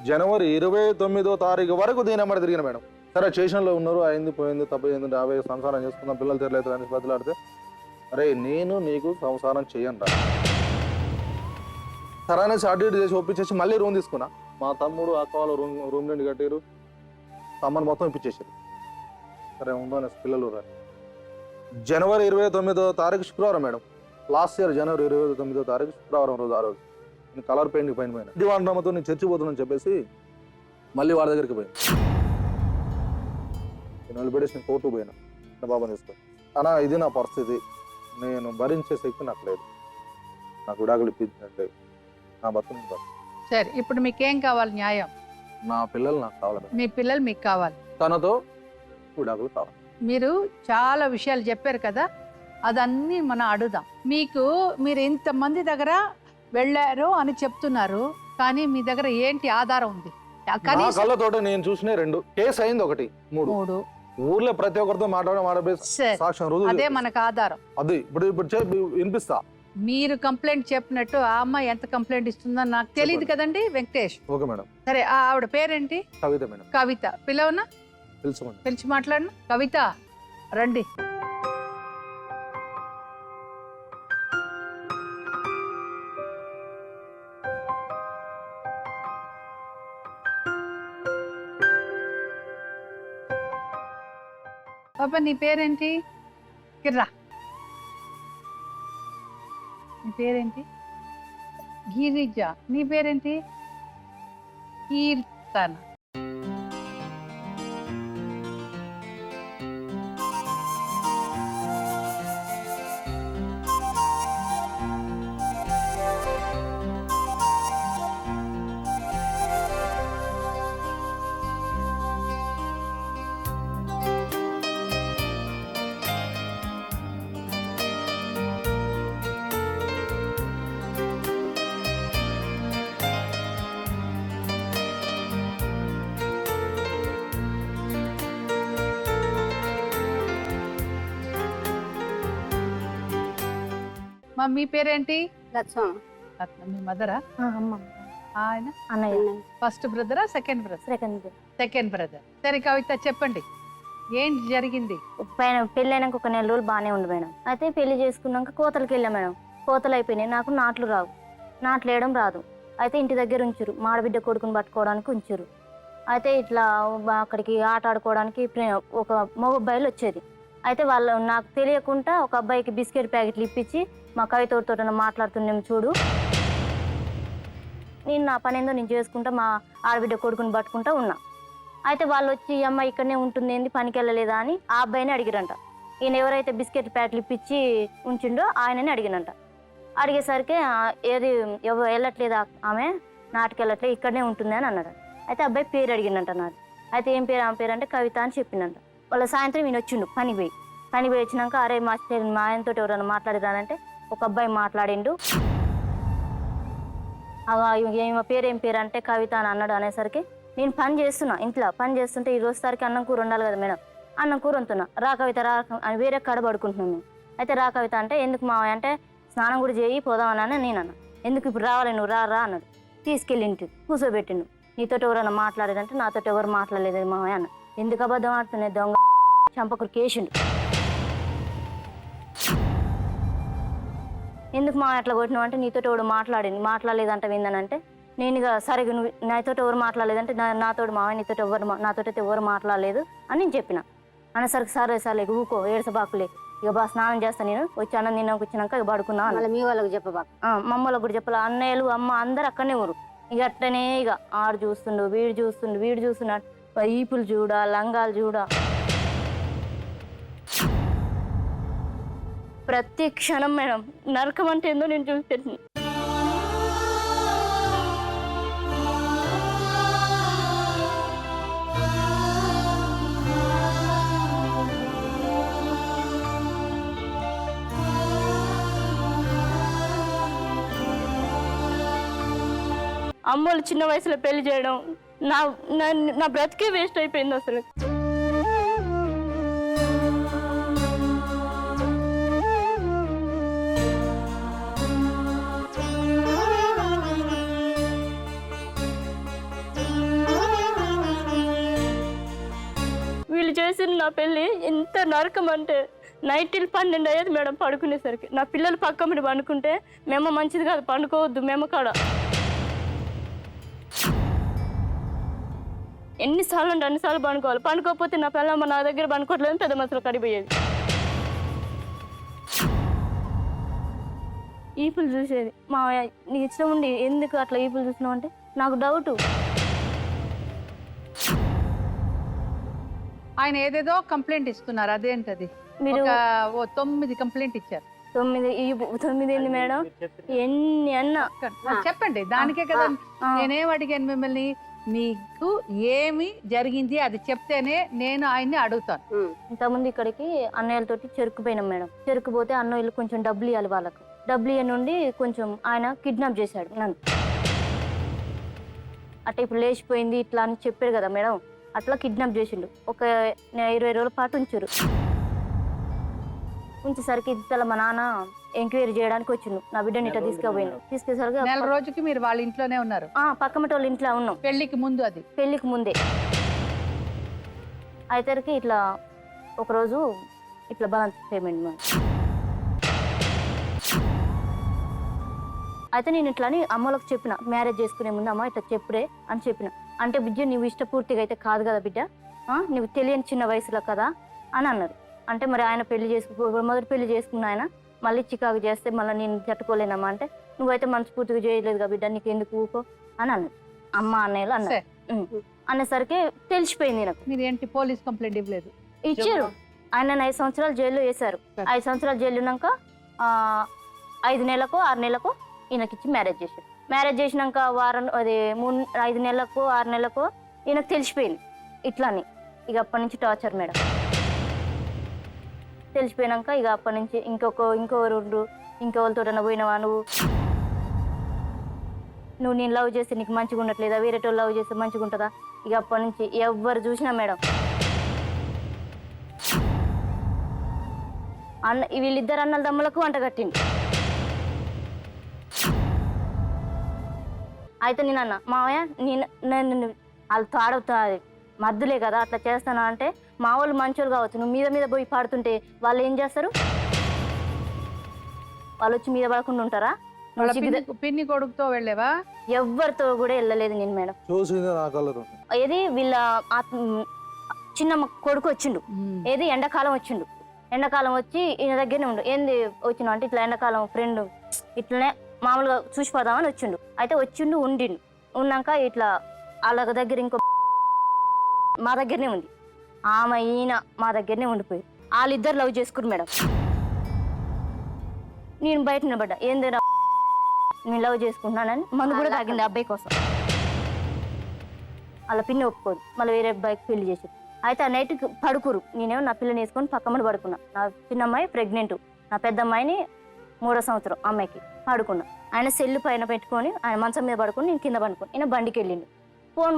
జనవరి 29వ తారీఖు వరకు దీని అమ్మడి తిరిగిన మేడం. సరే స్టేషన్లో ఉన్నారు, అయింది పోయింది, తప్పు అయింది, 50 సంసారం చేసుకుందాం, పిల్లలు తెరలేదు అని బదులాడితే అరే నేను నీకు సంసారం చేయను రా. సరైన షార్ట్ చేసి ఒప్పించేసి మళ్ళీ రూమ్ తీసుకున్నా. మా తమ్ముడు అక్క వాళ్ళు రూమ్ నుండి కట్టారు, సామాన్ మొత్తం ఇప్పించేసారు. సరే ఉందో పిల్లలు రా. జనవరి 29వ తారీఖు శుక్రవారం మేడం, లాస్ట్ ఇయర్ జనవరి 29వ తారీఖు శుక్రవారం రోజు. ఆ రోజు నేను కలర్ పెయింట్ పైన పోయినా. దివాండ్రమ్మతో నేను చర్చి పోతున్నాను చెప్పేసి మళ్ళీ వాడి దగ్గరికి పోయినా. నేను నిలబెట్టేసి నేను కోర్టుకు పోయినా. నా బాబాని తీసుకొని, అన్నా ఇది నా పరిస్థితి, నేను భరించే శక్తి నాకు లేదు, నాకు విడాకులు ఇప్పించినట్టు నా బతుకు బతు.
సరే ఇప్పుడు మీకేం కావాలి? న్యాయం.
నా పిల్లలు నాకు కావాలి,
మీ పిల్లలు మీకు కావాలి,
తనతో విడాకులు కావాలి.
మీరు చాలా విషయాలు చెప్పారు కదా, అదన్నీ మనం అడుగుదాం. మీరు ఇంతమంది దగ్గర వెళ్ళారు అని చెప్తున్నారు, కానీ మీ దగ్గర ఏంటి ఆధారం ఉంది?
నా కళ్ళతోట నేను చూసిన 2 కేసు అయింది, 1 3 ఊర్లో ప్రతి ఒక్కరితో మాట్లాడే సాక్ష్యం రోజు
అదే మనకు ఆధారం.
అది ఇప్పుడు వినిపిస్తా.
మీరు కంప్లైంట్ చెప్పినట్టు ఆ అమ్మాయి ఎంత కంప్లైంట్ ఇస్తుందని నాకు తెలియదు కదండి వెంకటేష్.
Okay madam.
సరే ఆవిడ పేరేంటి?
కవిత మేడం.
కవిత. పిలవనా?
తెలుసుకోండి.
పిలిచి మాట్లాడను. కవిత రండి. పాప నీ పేరేంటి? కిర్రా. నీ పేరేంటి? గిరిజ. నీ పేరేంటి? కీర్తన. మీ పేరేంటి?
లక్ష్మణ.
మీ మదరా? ఆయన
అన్నయ్య.
ఫస్ట్ బ్రదరా సెకండ్ బ్రదర్? Second brother. సరే కవిత చెప్పండి, ఏంటి జరిగింది?
పెళ్ళి అయినాక 1 నెల రోజులు బాగానే ఉంది మేడం. అయితే పెళ్లి చేసుకున్నాక కోతలకి వెళ్ళాం మేడం. కోతలు అయిపోయినాయి, నాకు నాట్లు రావు, నాట్లు వేయడం రాదు. అయితే ఇంటి దగ్గర ఉంచురు, మాడబిడ్డ కొడుకుని పట్టుకోవడానికి ఉంచురు. అయితే ఇట్లా అక్కడికి ఆట ఆడుకోవడానికి ఒక మగ అబ్బాయిలు వచ్చేది. అయితే వాళ్ళు నాకు తెలియకుండా ఒక అబ్బాయికి బిస్కెట్ ప్యాకెట్లు ఇప్పించి మా కవితతో మాట్లాడుతున్నాం చూడు, నేను నా పని ఏందో నేను చేసుకుంటా మా ఆడబిడ్డ కొడుకుని పట్టుకుంటా ఉన్నా. అయితే వాళ్ళు వచ్చి ఈ అమ్మాయి ఇక్కడనే ఉంటుంది, ఏంది పనికి వెళ్ళలేదా అని ఆ అబ్బాయిని అడిగిరంట. ఈయన ఎవరైతే బిస్కెట్ ప్యాకెట్లు ఇప్పించి ఉంచిండో ఆయనని అడిగినంట. అడిగేసరికి ఏది వెళ్ళట్లేదు ఆమె, నాటికి వెళ్ళట్లేదు, ఇక్కడనే ఉంటుంది అని అన్నాడు. అయితే అబ్బాయి పేరు అడిగిందంట నాది. అయితే ఏం పేరు? ఆమె పేరు అంటే కవిత అని చెప్పిందంట. వాళ్ళ సాయంత్రం ఈయన వచ్చిండు పని పోయి వచ్చినాక, అరే మా ఆయనతో ఎవరైనా మాట్లాడిరానంటే ఒక అబ్బాయి మాట్లాడిండు. ఈమె పేరు ఏం పేరు అంటే కవిత అని అన్నాడు. అనేసరికి నేను పని చేస్తున్నా, ఇంట్లో పని చేస్తుంటే ఈ రోజు సరికి అన్నం కూర ఉండాలి కదా మేడం, అన్నం కూర వంతున్నా. రా కవిత రా అని వేరే కాడ పడుకుంటున్నాను. అయితే రా కవిత అంటే ఎందుకు మావయ్య అంటే స్నానం కూడా చేయి పోదామని నేను అన్నా. ఎందుకు ఇప్పుడు రావాలి నువ్వు రా అన్నాడు. తీసుకెళ్ళి ఇంటికి కూర్చోబెట్టిండు. నీతో ఎవరైనా మాట్లాడేదంటే నాతో ఎవరు మాట్లాడలేదు మావయ్య అన్న. ఎందుకు అబద్ధం ఆడుతున్నాయి దొంగ చంపకురు కేసిండు. ఎందుకు మా అట్లా కొట్టినావు అంటే నీతో ఎవడు మాట్లాడలేదంట ఏందనంటే నేను ఇక సరే నువ్వు నాతో ఎవరు మాట్లాడలేదంటే నాతో మావయ్య నాతో ఎవరు మాట్లాడలేదు అని నేను చెప్పిన. అనేసరికి సరే సరే ఊకో ఏడ్సబాకులే, ఇక బా స్నానం చేస్తాను నేను, వచ్చి అన్నం తిన్నాక వచ్చినాక ఇక పడుకున్నా.
మీ వాళ్ళకి చెప్పబాకు.
మా అమ్మలకు కూడా చెప్పాలి, అన్నయ్యలు అమ్మ అందరు అక్కడనే ఊరు. ఇక అట్లనే ఇక ఆడు చూస్తుండు వీడు చూస్తున్నాడు, ఈపులు చూడ లంగాలు చూడ ప్రతి క్షణం మేడం నరకం అంటే ఏందో నేను చూసి పెట్టిన. అమ్మోళ్ళు చిన్న వయసులో పెళ్లి చేయడం నా బ్రతికే వేస్ట్ అయిపోయింది అసలు. వీళ్ళు చేసిన నా పెళ్ళి ఎంత నరకం అంటే నైట్ 12 అయ్యేది మేడం పడుకునేసరికి. నా పిల్లలు పక్క మీద పండుకుంటే మేము మంచిది కాదు, పండుకోవద్దు మేము కాడ. ఎన్నిసార్లు అంటే అన్నిసార్లు పండుకోవాలి. పండుకోకపోతే నా పిల్లమ్మ నా దగ్గర పండుకోవట్లేదు, పెద్ద మనుషులు కడిపోయేది. ఈపులు చూసేది. మా నీకు ఇష్టం ఉండి ఎందుకు అట్లా ఈపులు చూసినావు అంటే నాకు డౌటు.
ఆయన ఏదేదో కంప్లైంట్ ఇస్తున్నారు, అదేంటది?
మీరు
9 కంప్లైంట్ ఇచ్చారు.
9 ఏంది మేడం? ఎన్ని అన్నా
చెప్పండి, దానికే కదా నేనేం అడిగాను మిమ్మల్ని. మీకు ఏమి జరిగింది అది చెప్తేనే నేను ఆయన్ని అడుగుతాను.
ఇంతకుముందు ఇక్కడికి అన్నయ్యలతోటి చెరుకు పోయినాం మేడం. చెరుకు పోతే అన్నయ్యలు కొంచెం డబ్బులు ఇవ్వాలి వాళ్ళకు. డబ్బులు ఇవ్వ నుండి కొంచెం ఆయన కిడ్నాప్ చేశాడు నన్ను. అట్లా ఇప్పుడు లేచిపోయింది ఇట్లా అని చెప్పారు కదా మేడం, అట్లా కిడ్నాప్ చేసిండు. ఒక 20 రోజుల పాటు ఉంచారు. ఉంచేసరికి ఇంతలో మా నాన్న ఎంక్వైరీ చేయడానికి వచ్చిండు. నా బిడ్డని ఇట్లా తీసుకుపోయిండు. తీసుకెసరికి
నెల రోజుకి మీరు వాళ్ళ ఇంట్లోనే ఉన్నారు?
పక్కమటి వాళ్ళ ఇంట్లో ఉన్నాం.
పెళ్లికి ముందు? అది
పెళ్లికి ముందే. అయితే ఇట్లా ఒకరోజు ఇట్లా బాలన్స్ పేమెంట్ మనం. అయితే నేను ఇట్లా అని అమ్మలకు చెప్పిన, మ్యారేజ్ చేసుకునే ముందు అమ్మ ఇట్లా చెప్పుడే అని చెప్పిన. అంటే బిడ్డ నువ్వు ఇష్టపూర్తిగా అయితే కాదు కదా బిడ్డ, నువ్వు తెలియని చిన్న వయసులో కదా అని అన్నారు. అంటే మరి ఆయన పెళ్లి మొదటి పెళ్లి చేసుకున్న ఆయన మళ్ళీ చికాకు చేస్తే మళ్ళీ నేను తట్టుకోలేనమ్మా అంటే, నువ్వైతే మనస్ఫూర్తిగా చేయలేదు కదా బిడ్డ, నీకు ఎందుకు ఊకో అని అన్నారు అమ్మ అన్నయ్యలు అన్నారు. అనేసరికి తెలిసిపోయింది నాకు.
మీరు ఏంటి పోలీస్ కంప్లైంట్ ఇవ్వలేదు?
ఇచ్చారు. ఆయన 5 సంవత్సరాలు జైల్లో వేశారు. 5 సంవత్సరాలు జైలు ఉన్నాక 5 నెలలకు 6 నెలలకు ఈయనకి ఇచ్చి మ్యారేజ్ చేశారు. మ్యారేజ్ చేసినాక 5 నెలలకు 6 నెలలకు ఈయనకు తెలిసిపోయింది ఇట్లా అని. ఇక అప్పటి నుంచి టార్చర్ మేడం. తెలిసిపోయినాక ఇక అప్పటి నుంచి ఇంకెవరితో పోయినావా నువ్వు నేను లవ్ చేస్తే నీకు మంచిగా ఉండట్లేదా, వేరేటో లవ్ చేస్తే మంచిగా ఉంటుందా? ఇక అప్పటి నుంచి ఎవరు చూసినా మేడం వీళ్ళిద్దరు అన్నల దమ్ములకు వంట కట్టింది. అయితే నేను అన్న మావయ్య నేను వాళ్ళతో ఆడుతా మద్దులే కదా అట్లా చేస్తాను అంటే, మా వాళ్ళు మంచోళ్ళు కావచ్చు, నువ్వు మీద పోయి పాడుతుంటే వాళ్ళు ఏం చేస్తారు? వాళ్ళు వచ్చి మీద పడకుండా ఉంటారా?
పిన్ని కొడుకుతో వెళ్ళేవా?
ఎవరితో కూడా వెళ్ళలేదు నేను మేడం. ఏది వీళ్ళ చిన్న కొడుకు వచ్చిండు, ఏది ఎండాకాలం వచ్చిండు. ఎండాకాలం వచ్చి ఈయన దగ్గరనే ఉండు. ఏంది వచ్చినావు అంటే, ఇట్లా ఎండాకాలం ఫ్రెండ్ ఇట్లనే మామూలుగా చూసిపోదామని వచ్చిండు. అయితే వచ్చిండు ఉండిండు. ఉన్నాక ఇట్లా వాళ్ళ దగ్గర ఇంకో మా దగ్గరనే ఉంది ఆమె, ఈయన మా దగ్గరనే ఉండిపోయి వాళ్ళిద్దరు లవ్ చేసుకురు మేడం. నేను బయట నిలబడ్డా, ఏంది నేను లవ్ చేసుకుంటున్నానని. మందు కూడా తాగింది అబ్బాయి కోసం. వాళ్ళ పిన్ని ఒప్పుకోదు, మళ్ళీ వేరే అబ్బాయికి పెళ్లి చేసారు. అయితే ఆ నైట్కి పడుకురు. నేనేమో నా పిల్లని వేసుకొని పక్కమని పడుకున్నా. నా చిన్న అమ్మాయి ప్రెగ్నెంట్, నా పెద్ద అమ్మాయిని 3వ సంవత్సరం అమ్మాయికి పడుకున్నా. ఆయన సెల్లు పైన పెట్టుకొని ఆయన మంచం మీద పడుకొని నేను కింద పడుకొని ఈయన బండికి వెళ్ళిండు. ఫోన్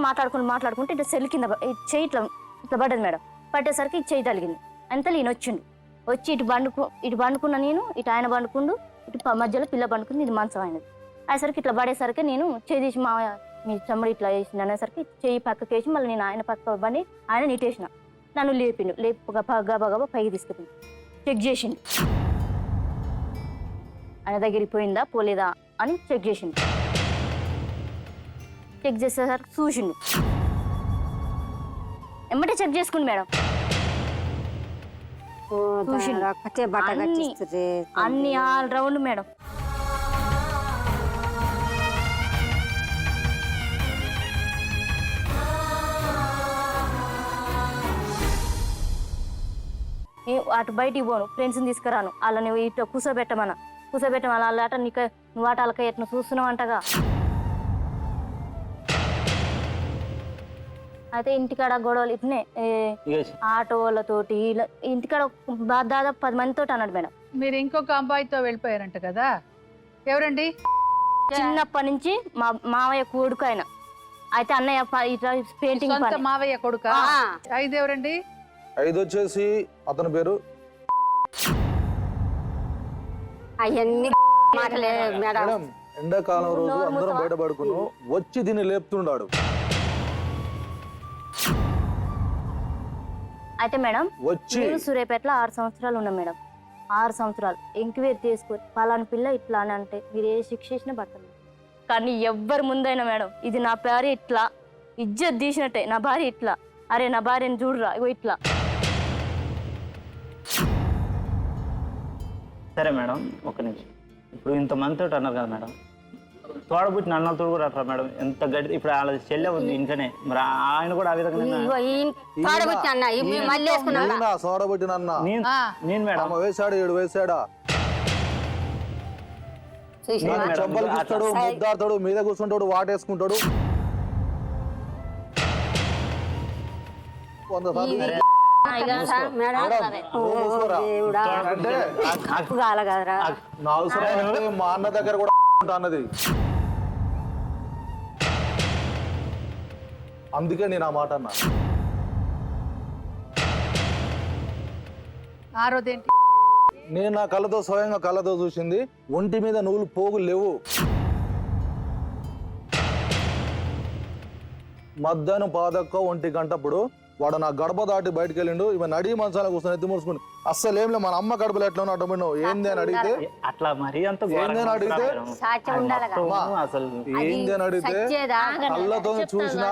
మాట్లాడుకుంటే ఇట్లా సెల్ కింద చెయ్యి ఇట్లా పడ్డది మేడం. పట్టేసరికి చెయ్యి తలిగింది. అంతలో ఈయన వచ్చిండు. వచ్చి ఇటు పండుకున్నా నేను, ఇటు ఆయన పండుకుండు, ఇటు మధ్యలో పిల్ల పండుకుంది, ఇది మంచం ఆయనది. అయ్యేసరికి ఇట్లా పడేసరికి నేను చెయ్యి తీసి మీ తమ్ముడు ఇట్లా వేసింది అనేసరికి చెయ్యి పక్కకి వేసి మళ్ళీ నేను ఆయన పక్క బండి ఆయన నీటేసిన. నన్ను లేపిండు. గబగబా పైకి తీసుకెళ్ళింది. చెక్ చేసిండు, ఆయన దగ్గరికి పోయిందా పోలేదా అని చెక్ చేసిండు. చెక్ చేసేసరికి చూసిండు, ఎమ్మటే చెక్ చేసుకుంది మేడం. చూసిండు అన్ని ఆల్ రౌండ్ మేడం. అటు బయటికి పోను, ఫ్రెండ్స్ని తీసుకురాను, వాళ్ళని ఇట్లా కూర్చోబెట్టమన్నా వాళ్ళ ఆట నువ్వు ఆట వాళ్ళకి ఎట్లా చూస్తున్నావు అంటగా. అయితే ఇంటికాడ గొడవలు ఇట్నే ఆటో వాళ్ళతోటి ఇంటికాడ దాదాపు 10 మందితో అన్నాడు మేడం.
మీరు ఇంకొక అబ్బాయితో వెళ్ళిపోయారంట కదా, ఎవరండి?
చిన్నప్పటి నుంచి మా మావయ్య కొడుకు ఆయన. అయితే అన్నయ్య ఇట్లా పెయింటింగ్
మావయ్య కొడుక. 5 ఎవరండి?
5 వచ్చేసి అతని పేరు
అవన్నీ
మేడం. ఎండాకాలం రోజు అందరం బయట పడుకును వచ్చి దీన్ని లేపుతుండాడు.
అయితే మేడం
వచ్చి
నేను సూర్యాపేటలో 6 సంవత్సరాలు ఉన్నా మేడం. 6 సంవత్సరాలు ఎంక్వైరీ చేసుకొని పలానా పిల్ల ఇట్లా అని అంటే మీరు ఏ శిక్ష చేసినా పట్టండి. కానీ ఎవ్వరి ముందైనా మేడం ఇది నా భార్య ఇట్లా ఇజ్జత్ తీసినట్టే, నా భార్య ఇట్లా, అరే నా భార్యని చూడరా ఇగో ఇట్లా.
సరే మేడం ఒక నిమిషం. ఇప్పుడు ఇంతమందితో అన్నారు కదా మేడం, తోడబుట్టిన అన్నతో కూడా అంటారు మేడం. ఎంత గట్టి ఇప్పుడు వాళ్ళ చెల్లె ఉంది ఇంట్లోనే, మరి ఆయన కూడా ఆ విధంగా
మళ్ళీ వేసుకున్నా
సోడబుట్టిన అన్న
నేను మేడం
వేసాడు 7 వేసాడా చెంపలు కూర్చుంటాడు, ముద్దాడతాడు, మీద కూర్చుంటాడు, వాటేసుకుంటాడు. 100 సార్లు అంటే నా అవసరం అంటే మా అన్న దగ్గర కూడా అన్నది. అందుకే నేను ఆ మాట అన్నా.
ఆ రోజేంటి
నేను నా కళ్ళతో స్వయంగా కళ్ళతో చూసింది, ఒంటి మీద నువ్వులు పోగులు లేవు. మధ్యాహ్నం 11 గంటప్పుడు వాడు నా గడప దాటి బయటకు వెళ్ళిండు. ఇవి నడి మంచాల కూర్చొని ఎత్తి మూసుకుని అస్సలు ఏం లేదు మన అమ్మ కడుపులో ఎట్లా అటు ఏంది అని అడిగితే
అట్లా మరి అంత
ఏంది అని అడిగితే ఏంది అని అడిగితే కళ్ళతో చూసినా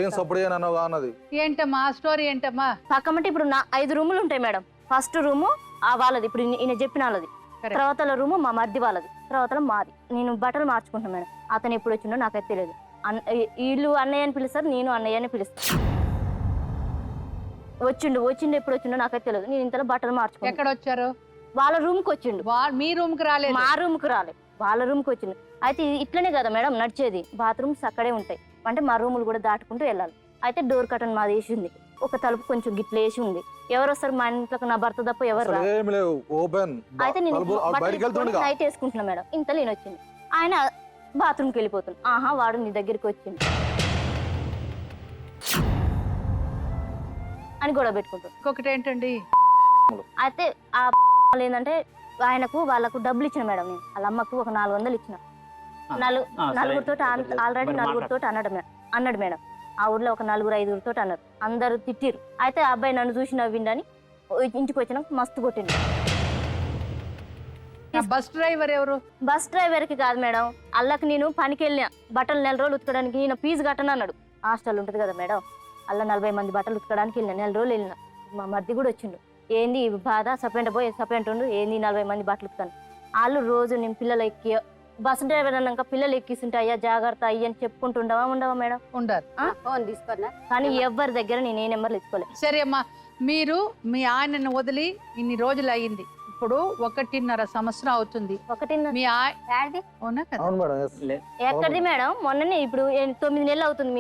ఏం సప్పుడు అన్నావు అన్నది.
ఏంటమ్మా స్టోరీ ఏంటమ్మా?
పక్కమంటే ఇప్పుడు నా 5 రూములు ఉంటాయి మేడం. ఫస్ట్ రూము ఆ వాళ్ళది, ఇప్పుడు ఈయన చెప్పిన వాళ్ళది. తర్వాత రూము మా మధ్య వాళ్ళది, తర్వాత మాది. నేను బట్టలు మార్చుకుంటాను మేడం. అతను ఎప్పుడు వచ్చిండో నాకైతే తెలియదు. వీళ్ళు అన్నయ్య అని పిలుస్తారు, నేను అన్నయ్య అని పిలుస్తాను. వచ్చిండు ఎప్పుడు వచ్చిండో నాకైతే తెలియదు. నేను ఇంతలో బట్టలు మార్చుకున్నాను.
ఎక్కడ వచ్చారు?
వాళ్ళ రూమ్ కి వచ్చిండు.
మీ రూమ్ కి రాలేదు?
మా రూమ్ కి రాలేదు, వాళ్ళ రూమ్ కి వచ్చిండు. అయితే ఇట్లనే కదా మేడం నడిచేది, బాత్రూమ్స్ అక్కడే ఉంటాయి. అంటే మా రూములు కూడా దాటుకుంటూ వెళ్ళాలి. అయితే డోర్ కర్టన్ మాది వేసి ఉంది, ఒక తలుపు కొంచెం గిట్ల వేసి ఉంది. ఎవరు వస్తారు మా ఇంట్లోకి? నా భర్త తప్ప ఎవరు రారు. అయితే నేను నైట్ వేసుకుంటున్నా మేడం. ఇంత నేను వచ్చింది, ఆయన బాత్రూమ్కి వెళ్ళిపోతుంది. ఆహా వాడు నీ దగ్గరికి వచ్చింది అని గొడవ పెట్టుకుంటాడు.
ఇంకొకటి ఏంటండి,
అయితే ఆ ఏంటంటే వాళ్ళకు డబ్బులు ఇచ్చిన మేడం. నేను వాళ్ళ అమ్మకు ఒక 400 ఇచ్చిన. నలుగురితో ఆల్రెడీ నలుగురితో అన్నాడు మేడం. ఆ ఊర్లో ఒక 4-5 అన్నారు. అందరూ తిట్టిరు. అయితే ఆ అబ్బాయి నన్ను చూసి నవ్విండని ఇంటికి వచ్చినాక మస్తు కొట్టిండు.
బస్ డ్రైవర్ ఎవరు?
బస్ డ్రైవర్ కి కాదు మేడం, అల్లకి నేను పనికి వెళ్ళిన బట్టలు 4 రోజులు ఉతకడానికి నేను ఫీజు కట్టను అన్నాడు. హాస్టల్ ఉంటుంది కదా మేడం, అలా 40 మంది బట్టలు ఉతకడానికి వెళ్ళిన. 4 రోజులు వెళ్ళిన. మా మర్ది కూడా వచ్చిండు. ఏంది బాధ, సపరేట్ ఉండు, ఏంది 40 మంది బట్టలు ఉతుకాను. వాళ్ళు రోజు నేను పిల్లలు ఎక్కి బస్ డ్రైవర్ అన్నాక పిల్లలు ఎక్కిస్తుంటే అయ్యా జాగ్రత్త అయ్యి అని చెప్పుకుంటుండవా ఉండవా మేడం?
ఉండరు.
ఫోన్ తీసుకున్నా
కానీ ఎవరి దగ్గర నేను ఏ నెంబర్లు ఇచ్చుకోలేదు.
సరే అమ్మా, మీరు మీ ఆయనను వదిలి ఇన్ని రోజులు అయ్యింది, ఇప్పుడు 1.5 సంవత్సరం అవుతుంది. మీ
ఎక్కడిది మేడం? మొన్ననే ఇప్పుడు 9 నెలలు అవుతుంది.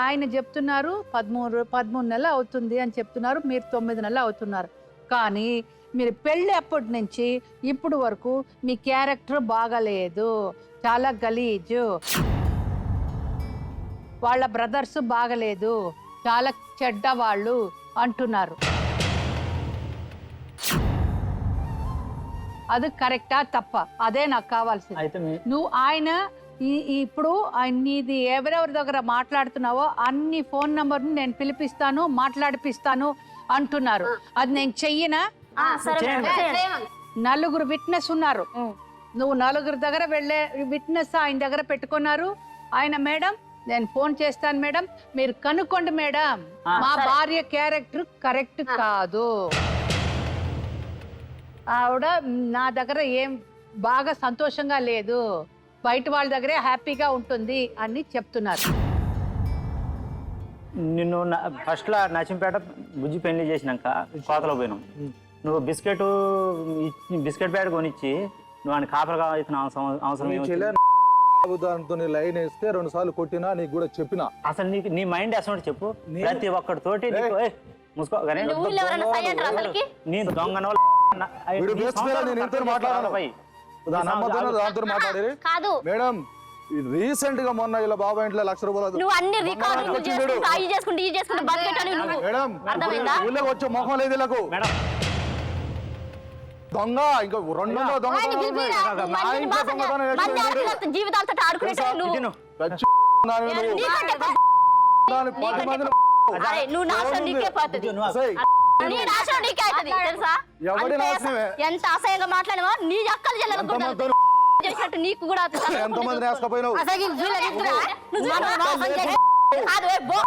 ఆయన చెప్తున్నారు 13 నెలలు అవుతుంది అని చెప్తున్నారు, మీరు 9 నెలలు అవుతున్నారు. కానీ మీరు పెళ్ళి అప్పటి నుంచి ఇప్పుడు వరకు మీ క్యారెక్టర్ బాగలేదు, చాలా గలీజు. వాళ్ళ బ్రదర్స్ బాగలేదు, చాలా చెడ్డ వాళ్ళు అంటున్నారు. అది కరెక్టా తప్ప? అదే నాకు కావాల్సింది. నువ్వు ఆయన ఇప్పుడు నీది ఎవరెవరి దగ్గర మాట్లాడుతున్నావో అన్ని ఫోన్ నంబర్ను నేను పిలిపిస్తాను, మాట్లాడిపిస్తాను అంటున్నారు. అది నేను చెయ్యనా? 4 విట్నెస్ ఉన్నారు. నువ్వు 4 దగ్గర వెళ్ళే విట్నెస్ ఆయన దగ్గర పెట్టుకున్నారు. ఆయన మేడం నేను ఫోన్ చేస్తాను మేడం, మీరు కనుక్కోండి మేడం, మా భార్య క్యారెక్టర్ కరెక్ట్ కాదు, ఆవిడ నా దగ్గర ఏం బాగా సంతోషంగా లేదు, బయట వాళ్ళ దగ్గరే హ్యాపీగా ఉంటుంది అని చెప్తున్నారు.
నిన్ను ఫస్ట్ లో నచింపేట బుజ్జి పెళ్లి చేసినాక కోతలో పోయినాం. నువ్వు బిస్కెట్ ప్యాడ్ కొనిచ్చి నువ్వు ఆయన కాపరగా అవుతున్న అవసరం
లైన్ వేస్తే 2 సార్లు కొట్టినా నీకు కూడా చెప్పినా.
అసలు నీకు నీ మైండ్ అసలు చెప్పు. ప్రతి ఒక్కటితోటి ముసుకో నీ దొంగ
మేడం రీసెంట్ గా మొన్న ఇలా బాబా ఇంట్లో 1,00,000 రూపాయలు మేడం ఊళ్ళోకి వచ్చే మొహం లేదు వీళ్ళకు. దొంగ ఇంకా 2 దొంగ
అరే నువ్వు నాశనం నీకే పోతుంది, నీ నాశనం నీకే అవుతుంది తెలుసా?
ఎవడి నాశనమే?
ఎంత అసహ్యంగా మాట్లాడినా నీ అక్కలు చెల్లెలు చేసినట్టు నీకు కూడా అవుతుంది.
ఎంతమంది నేసుకపోయినావు
అసలు ఈ వీళ్ళ రీతిలో
నువ్వు
మనం మోసం చేసి
కాదు, ఏ బో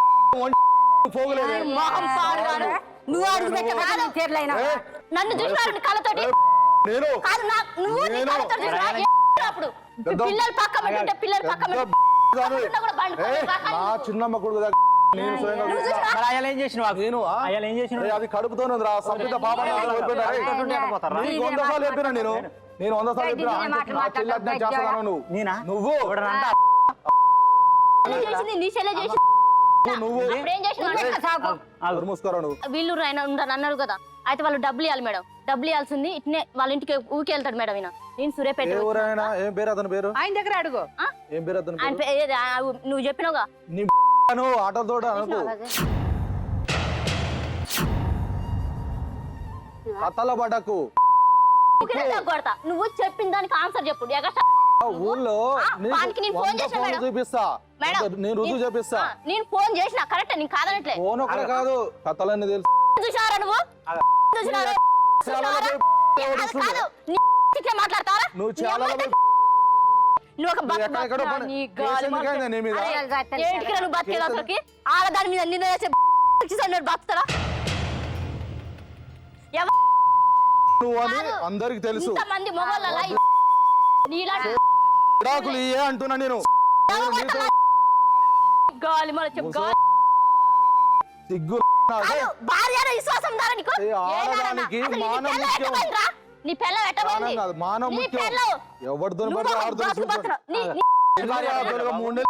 పోగలేదు
మొహం పాడుగాను.
నువ్వు అడుగు పెట్టాలి తీర్లైనా
నన్ను చూసినారు కళ్ళతోటి
నేను
కాదు నువ్వు నీ కళ్ళతో చూసినావా? ఏ అప్పుడు పిల్లలు పక్క పెట్టుంటే పిల్లలు పక్క కూడా బండి
నా చిన్నమ్మ కొడుకు దగ్గర నేను స్వయంగా చూసా.
మరి అయ్యాలు ఏం చేసినావు?
నేను
అయ్యాలు ఏం చేసినావు?
అది కడుపుతోనే ఉందిరా సంపిత పాప నీకు 100 సార్లు చెప్పినా నేను 100 సార్లు చెప్పినా నా చెల్లి అజ్ఞానం చేస్తాను నువ్వు
నేనా?
నువ్వు
ఎవడనంట?
చేసింది నీ చెల్లె చేసి
నువ్వు
ఏం చేసిన
మూసుకోరా నువ్వు
వీళ్ళు ఉండరు అన్నారు కదా. అయితే వాళ్ళు డబ్బులు ఇవ్వాలి మేడం, డబ్బులు ఇవ్వాల్సింది ఇట్నే వాళ్ళ ఇంటికి ఊరికి వెళ్తాడు మేడం. ఈయన నేను సూర్యాపేట
ఎవరైనా ఏం పేరు అతని పేరు?
ఆయన దగ్గర అడుగు.
ఏం పేరు అతని
ఆయన
పేరు?
నువ్వు చెప్పినావుగా
నీ ఆటో తోట అనుకో కథల పడకు.
కొడతా. నువ్వు చెప్పిన దానికి ఆన్సర్ చెప్పు.
ఊళ్ళో
వానికి నేను ఫోన్ చేసిన మేడం.
చూపిస్తా
మేడం,
నేను రుజువు చూపిస్తా.
నేను ఫోన్ చేసిన కరెక్ట్, నేను కాదనట్లే.
ఫోన్ ఒకటే కాదు కథలన్నీ తెలుసు.
చూసారా నువ్వు? చూసినారా? కాదు, నీ ఇట్లా మాట్లాడతావా?
నువ్వు చాలా
నువ్వు ఒక
ఎక్కడెక్కడో పని. కేసు ఎందుకైంది నీ మీద?
ఏంటికి నువ్వు బతికేది అసలుకి? ఆడదాని మీద నిన్న చేసే చూసాను బతుకుతారా?
నువ్వు అని అందరికి తెలుసు.
ఇంతమంది మొగోళ్ళ నీలాంటి
విడాకులు ఇయ్యే అంటున్నా నేను.
గాలి మన చెప్పు గాలి
సిగ్గు
భార్య విశ్వాసం ఉందా నీకు?
ఆడదానికి మానం ముఖ్యం.
నీ పిల్ల పెట్టబోయింది.
మానం
నీ
ముఖ్యం.
పిల్ల
ఎవరితో పడితే ఆడుతూ
నీ
మూడేళ్ళు